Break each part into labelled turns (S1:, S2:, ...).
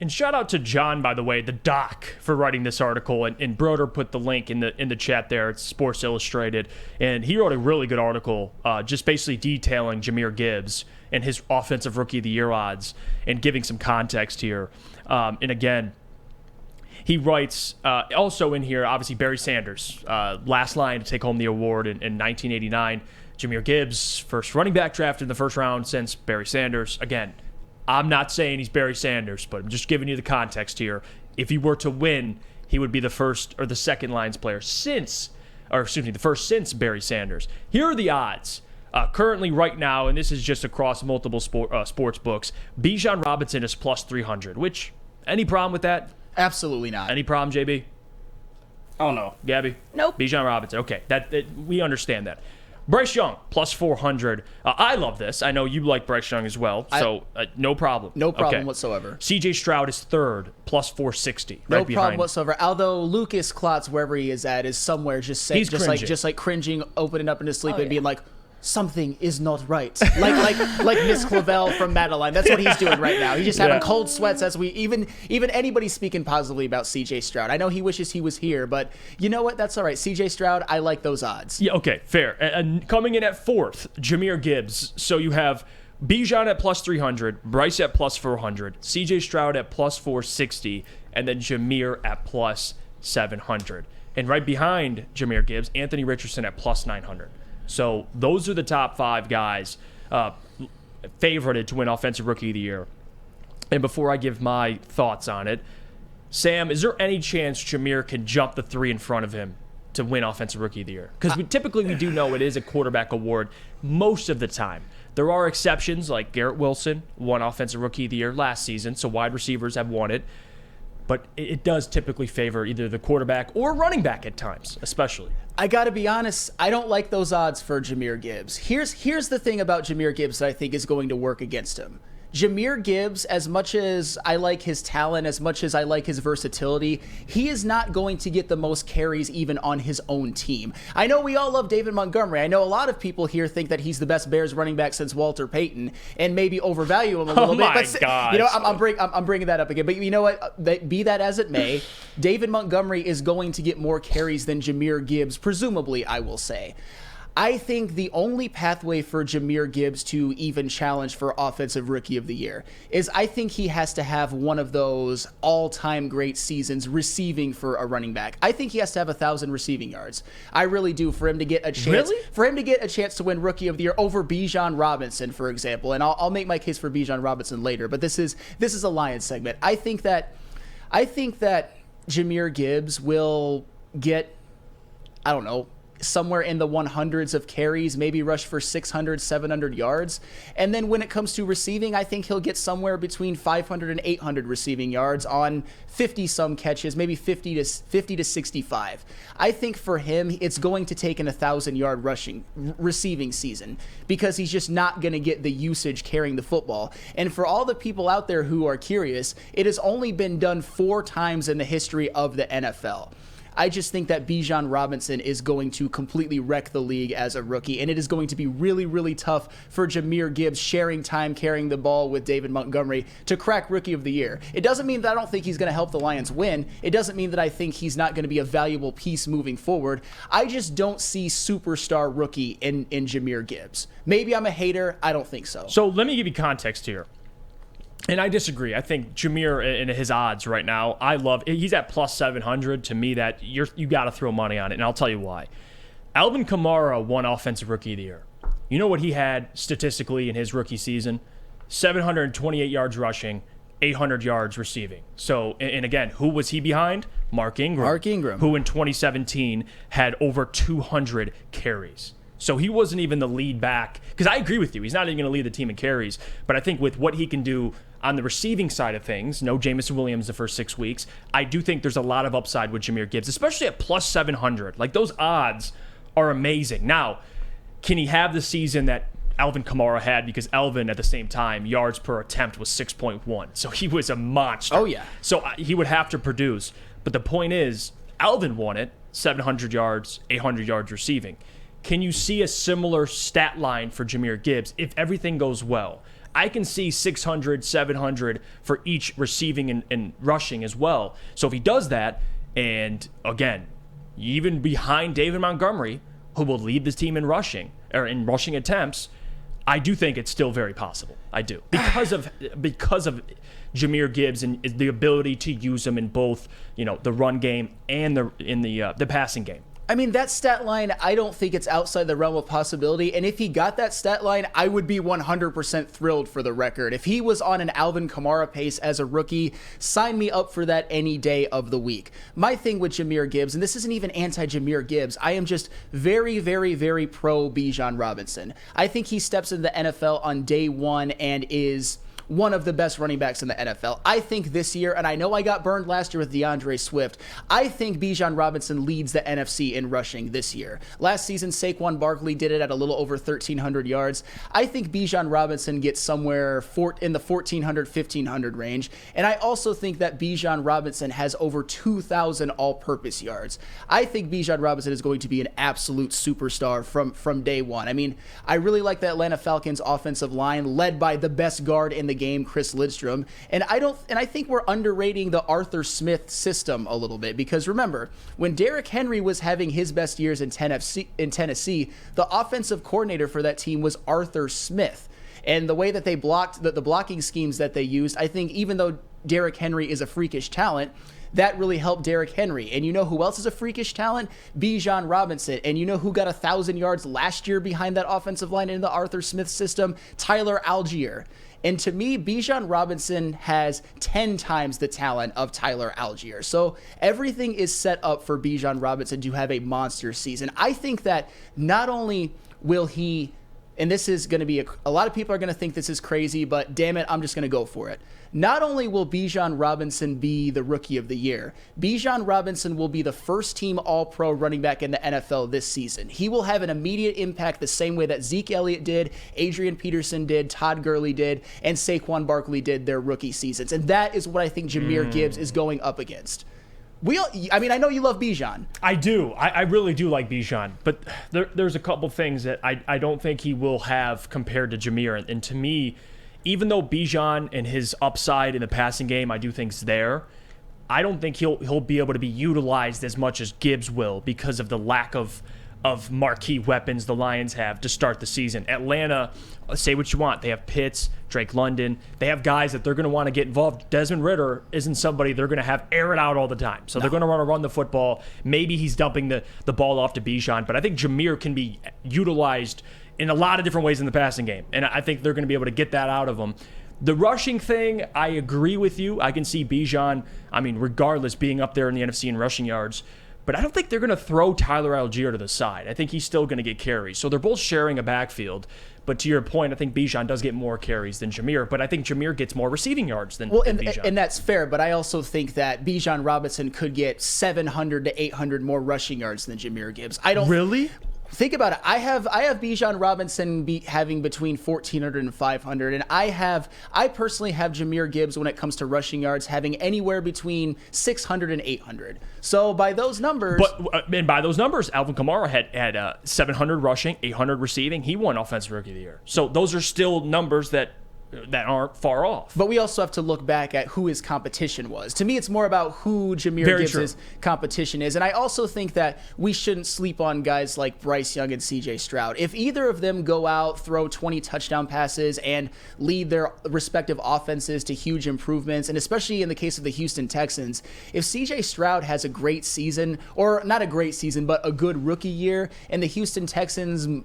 S1: And shout out to John, by the way, the doc, for writing this article. And Broder put the link in the chat there. It's Sports Illustrated. And he wrote a really good article just basically detailing Jahmyr Gibbs and his Offensive Rookie of the Year odds and giving some context here. And again, he writes also in here, obviously, Barry Sanders, last line to take home the award in 1989. Jahmyr Gibbs, first running back drafted in the first round since Barry Sanders. Again, I'm not saying he's Barry Sanders, but I'm just giving you the context here. If he were to win, he would be the first or the second lines player the first since Barry Sanders. Here are the odds. Currently, right now, and this is just across multiple sports books, Bijan Robinson is plus 300, which, any problem with that?
S2: Absolutely not.
S1: Any problem, JB?
S3: Oh, no.
S1: Gabby?
S2: Nope.
S1: Bijan Robinson. Okay, we understand that. Bryce Young, plus 400. I love this. I know you like Bryce Young as well, so no problem.
S2: No problem whatsoever.
S1: CJ Stroud is third, plus 460.
S2: No
S1: right behind.
S2: problem whatsoever. Although Lucas Klotz, wherever he is at, is somewhere just like cringing, opening up in his sleep and being like, something is not right. Like Miss Clavel from Madeline. That's what he's doing right now. He's just having cold sweats as we even anybody speaking positively about CJ Stroud. I know he wishes he was here, but you know what? That's all right. CJ Stroud, I like those odds.
S1: Yeah, okay, fair. And coming in at fourth, Jahmyr Gibbs. So you have Bijan at plus 300, Bryce at plus 400, CJ Stroud at plus 460, and then Jahmyr at plus 700. And right behind Jahmyr Gibbs, Anthony Richardson at plus 900. So those are the top five guys favorited to win Offensive Rookie of the Year. And before I give my thoughts on it, Sam, is there any chance Jahmyr can jump the three in front of him to win Offensive Rookie of the Year? Because we do know it is a quarterback award most of the time. There are exceptions, like Garrett Wilson won Offensive Rookie of the Year last season, so wide receivers have won it. But it does typically favor either the quarterback or running back at times, especially.
S2: I got to be honest, I don't like those odds for Jahmyr Gibbs. Here's the thing about Jahmyr Gibbs that I think is going to work against him. Jahmyr Gibbs, as much as I like his talent, as much as I like his versatility, he is not going to get the most carries even on his own team. I know we all love David Montgomery. I know a lot of people here think that he's the best Bears running back since Walter Payton and maybe overvalue him a little bit.
S1: But gosh.
S2: You know, I'm bringing that up again. But you know what? Be that as it may, David Montgomery is going to get more carries than Jahmyr Gibbs, presumably, I will say. I think the only pathway for Jahmyr Gibbs to even challenge for Offensive Rookie of the Year is I think he has to have one of those all-time great seasons receiving for a running back. I think he has to have 1,000 receiving yards. I really do, for him to get a chance.
S1: Really?
S2: For him to get a chance to win Rookie of the Year over Bijan Robinson, for example. And I'll make my case for Bijan Robinson later, but this is a Lions segment. I think that Jahmyr Gibbs will get, I don't know, somewhere in the 100s of carries, maybe rush for 600, 700 yards. And then when it comes to receiving, I think he'll get somewhere between 500 and 800 receiving yards on 50-some catches, maybe 50 to 65. I think for him, it's going to take an 1,000-yard receiving season because he's just not going to get the usage carrying the football. And for all the people out there who are curious, it has only been done 4 times in the history of the NFL. I just think that Bijan Robinson is going to completely wreck the league as a rookie, and it is going to be really, really tough for Jahmyr Gibbs sharing time carrying the ball with David Montgomery to crack Rookie of the Year. It doesn't mean that I don't think he's going to help the Lions win. It doesn't mean that I think he's not going to be a valuable piece moving forward. I just don't see superstar rookie in Jahmyr Gibbs. Maybe I'm a hater. I don't think so.
S1: So let me give you context here. And I disagree. I think Jahmyr and his odds right now, he's at plus 700. To me, that you got to throw money on it, and I'll tell you why. Alvin Kamara won Offensive Rookie of the Year. You know what he had statistically in his rookie season? 728 yards rushing, 800 yards receiving. So, and again, who was he behind? Mark Ingram. Who in 2017 had over 200 carries. So he wasn't even the lead back. Because I agree with you. He's not even going to lead the team in carries. But I think with what he can do on the receiving side of things, no Jameson Williams the first 6 weeks, I do think there's a lot of upside with Jahmyr Gibbs, especially at plus 700. Like, those odds are amazing. Now, can he have the season that Alvin Kamara had? Because Alvin, at the same time, yards per attempt was 6.1. So he was a monster.
S2: Oh, yeah.
S1: So he would have to produce. But the point is, Alvin won it, 700 yards, 800 yards receiving. Can you see a similar stat line for Jahmyr Gibbs if everything goes well? I can see 600, 700 for each receiving and rushing as well. So if he does that, and again, even behind David Montgomery, who will lead this team in rushing or in rushing attempts, I do think it's still very possible. I do, because of Jahmyr Gibbs and the ability to use him in both, the run game and the passing game.
S2: I mean, that stat line, I don't think it's outside the realm of possibility. And if he got that stat line, I would be 100% thrilled for the record. If he was on an Alvin Kamara pace as a rookie, sign me up for that any day of the week. My thing with Jahmyr Gibbs, and this isn't even anti-Jahmyr Gibbs, I am just very, very, very pro Bijan Robinson. I think he steps into the NFL on day one and is one of the best running backs in the NFL. I think this year, and I know I got burned last year with DeAndre Swift, I think Bijan Robinson leads the NFC in rushing this year. Last season, Saquon Barkley did it at a little over 1,300 yards. I think Bijan Robinson gets somewhere in the 1,400, 1,500 range. And I also think that Bijan Robinson has over 2,000 all-purpose yards. I think Bijan Robinson is going to be an absolute superstar from day one. I mean, I really like the Atlanta Falcons offensive line led by the best guard in the game, Chris Lidstrom, and I think we're underrating the Arthur Smith system a little bit, because remember, when Derrick Henry was having his best years in Tennessee, the offensive coordinator for that team was Arthur Smith. And the way that they blocked, the blocking schemes that they used, I think even though Derrick Henry is a freakish talent, that really helped Derrick Henry. And you know who else is a freakish talent? Bijan Robinson. And you know who got 1,000 yards last year behind that offensive line in the Arthur Smith system? Tyler Algier. And to me, Bijan Robinson has 10 times the talent of Tyler Algier. So everything is set up for Bijan Robinson to have a monster season. I think that not only will he, and this is going to be, a lot of people are going to think this is crazy, but damn it, I'm just going to go for it. Not only will Bijan Robinson be the rookie of the year, Bijan Robinson will be the first team all-pro running back in the NFL this season. He will have an immediate impact the same way that Zeke Elliott did, Adrian Peterson did, Todd Gurley did, and Saquon Barkley did their rookie seasons. And that is what I think Jahmyr Gibbs is going up against. I know you love Bijan.
S1: I do. I really do like Bijan. But there's a couple things that I don't think he will have compared to Jahmyr. And to me, even though Bijan and his upside in the passing game I do think is there, I don't think he'll be able to be utilized as much as Gibbs will because of the lack of marquee weapons the Lions have to start the season. Atlanta, say what you want, they have Pitts, Drake London. They have guys that they're going to want to get involved. Desmond Ridder isn't somebody they're going to have air it out all the time. So they're going to want to run the football. Maybe he's dumping the ball off to Bijan, but I think Jahmyr can be utilized in a lot of different ways in the passing game. And I think they're going to be able to get that out of him. The rushing thing, I agree with you. I can see Bijan, regardless, being up there in the NFC in rushing yards. But I don't think they're going to throw Tyler Algier to the side. I think he's still going to get carries. So they're both sharing a backfield. But to your point, I think Bijan does get more carries than Jahmyr. But I think Jahmyr gets more receiving yards than Bijan.
S2: And that's fair. But I also think that Bijan Robinson could get 700 to 800 more rushing yards than Jahmyr Gibbs.
S1: Really?
S2: Think about it. I have Bijan Robinson having between 1,400 and 500, and I personally have Jahmyr Gibbs when it comes to rushing yards having anywhere between 600 and 800. So by those numbers,
S1: Alvin Kamara had 700 rushing, 800 receiving. He won Offensive Rookie of the Year. So those are still numbers that aren't far off.
S2: But we also have to look back at who his competition was. To me, it's more about who Jahmyr Gibbs' competition is. And I also think that we shouldn't sleep on guys like Bryce Young and CJ Stroud. If either of them go out, throw 20 touchdown passes, and lead their respective offenses to huge improvements, and especially in the case of the Houston Texans, if CJ Stroud has a great season, or not a great season, but a good rookie year, and the Houston Texans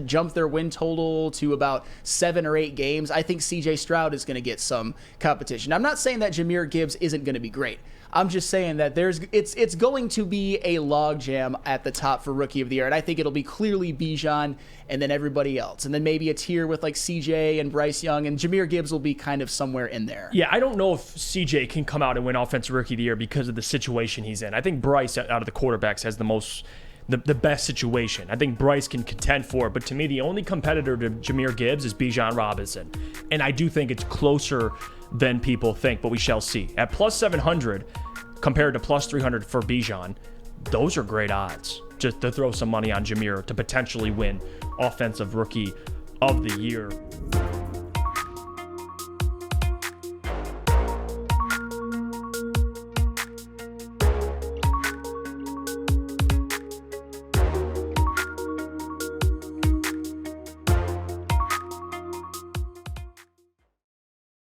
S2: jump their win total to about 7 or 8 games, I think CJ Stroud is going to get some competition. I'm not saying that Jahmyr Gibbs isn't going to be great. I'm just saying that it's going to be a logjam at the top for Rookie of the Year, and I think it'll be clearly Bijan and then everybody else, and then maybe a tier with like CJ and Bryce Young, and Jahmyr Gibbs will be kind of somewhere in there.
S1: Yeah, I don't know if CJ can come out and win Offensive Rookie of the Year because of the situation he's in. I think Bryce, out of the quarterbacks, has the best situation. I think Bryce can contend for it, but to me, the only competitor to Jahmyr Gibbs is Bijan Robinson. And I do think it's closer than people think, but we shall see. At plus 700 compared to plus 300 for Bijan, those are great odds just to throw some money on Jahmyr to potentially win Offensive Rookie of the Year.